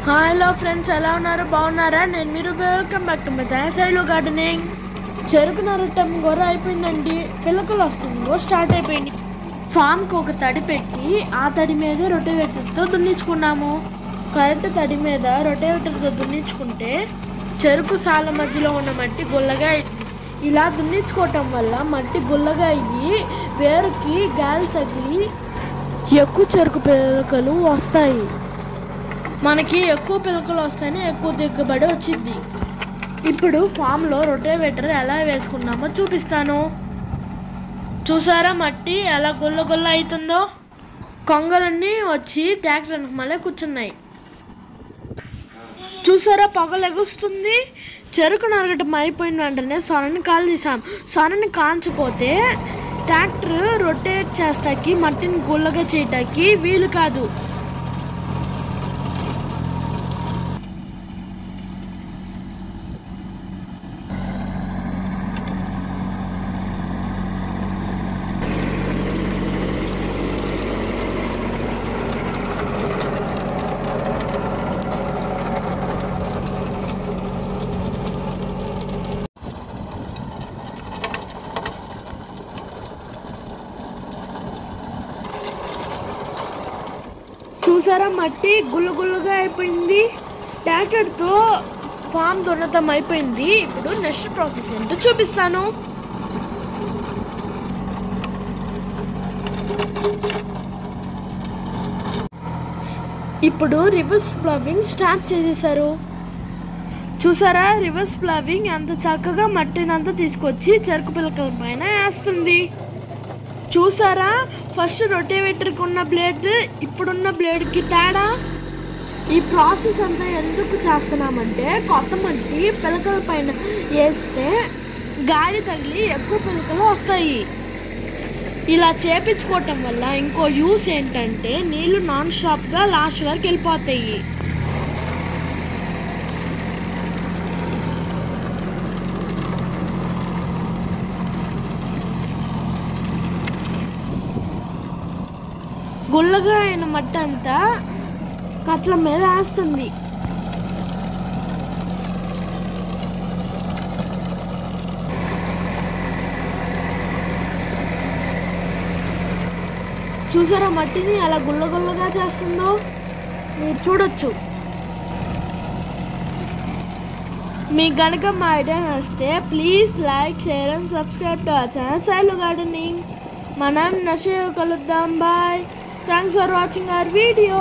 Hello friends, ఎలా ఉన్నారు? బాగున్నారా? నేను మీరు welcome back to my channel Shailu gardening. చెరుకు నరటం గొర్రె అయిపోయిందండి. పిల్లకలు వస్తుందో స్టార్ట్ అయిపోయింది. ఫామ్కి ఒక తడి పెట్టి ఆ తడి మీద రొటేవేటర్తో దున్నించుకున్నాము. కరెంట్ తడి మీద రొటేవేటర్తో దున్నించుకుంటే చెరుకు సాల మధ్యలో ఉన్న మట్టి గుల్లగా అయింది. ఇలా దున్నించుకోవటం వల్ల మట్టి గుల్లగా అయ్యి వేరుకి గాలి తగిలి ఎక్కువ చెరుకు పిల్లకలు వస్తాయి. మనకి ఎక్కువ పిలకలు వస్తేనే ఎక్కువ దిగుబడి వచ్చింది. ఇప్పుడు ఫామ్లో రొటేవేటర్ ఎలా వేసుకున్నామో చూపిస్తాను. చూసారా మట్టి ఎలా గుల్ల గుల్ల అవుతుందో? కొంగలన్నీ వచ్చి ట్రాక్టర్ వెనకమాలే కూర్చున్నాయి. చూసారా పొగలు ఎగుస్తుంది? చెరుకు నరగటం అయిపోయిన వెంటనే సొనని కాలు తీసాం. సొనని కాల్చిపోతే ట్రాక్టర్ రొటేట్ చేస్తాకి మట్టిని గుల్లగా చేయటానికి వీలు కాదు. చూసారా మట్టి గుల్లగుల్లగా అయిపోయింది. ట్రాక్టర్తో ఫామ్ దున్నతం అయిపోయింది. ఇప్పుడు నెక్స్ట్ ప్రాసెస్ ఏంటో చూపిస్తాను. ఇప్పుడు రివర్స్ ప్లవింగ్ స్టార్ట్ చేసేసారు. చూసారా రివర్స్ ప్లవింగ్ ఎంత చక్కగా మట్టిని అంతా తీసుకొచ్చి చెరుకు పిల్లకల పైన వేస్తుంది. చూసారా ఫస్ట్ రొటేవేటర్కి ఉన్న బ్లేడ్ ఇప్పుడున్న బ్లేడ్కి తేడా? ఈ ప్రాసెస్ అంతా ఎందుకు చేస్తున్నామంటే కొత్త మట్టి పిలకల పైన వేస్తే గాలి తగిలి ఎక్కువ పిలకలు వస్తాయి. ఇలా చేపించుకోవటం వల్ల ఇంకో యూస్ ఏంటంటే నీళ్లు నాన్ స్టాప్గా లాస్ట్ వరకు వెళ్ళిపోతాయి. గుల్లగా అయిన మట్టి అంతా కట్ల మీద వేస్తుంది. చూసారా మట్టిని అలా గుల్లగుల్లగా చేస్తుందో? మీరు చూడొచ్చు. మీకు గనక మా ఐడియా నచ్చితే please like, share and subscribe to our channel Shailu gardening. మనం నెక్స్ట్ కలుద్దాం. Bye. Thanks for watching our video.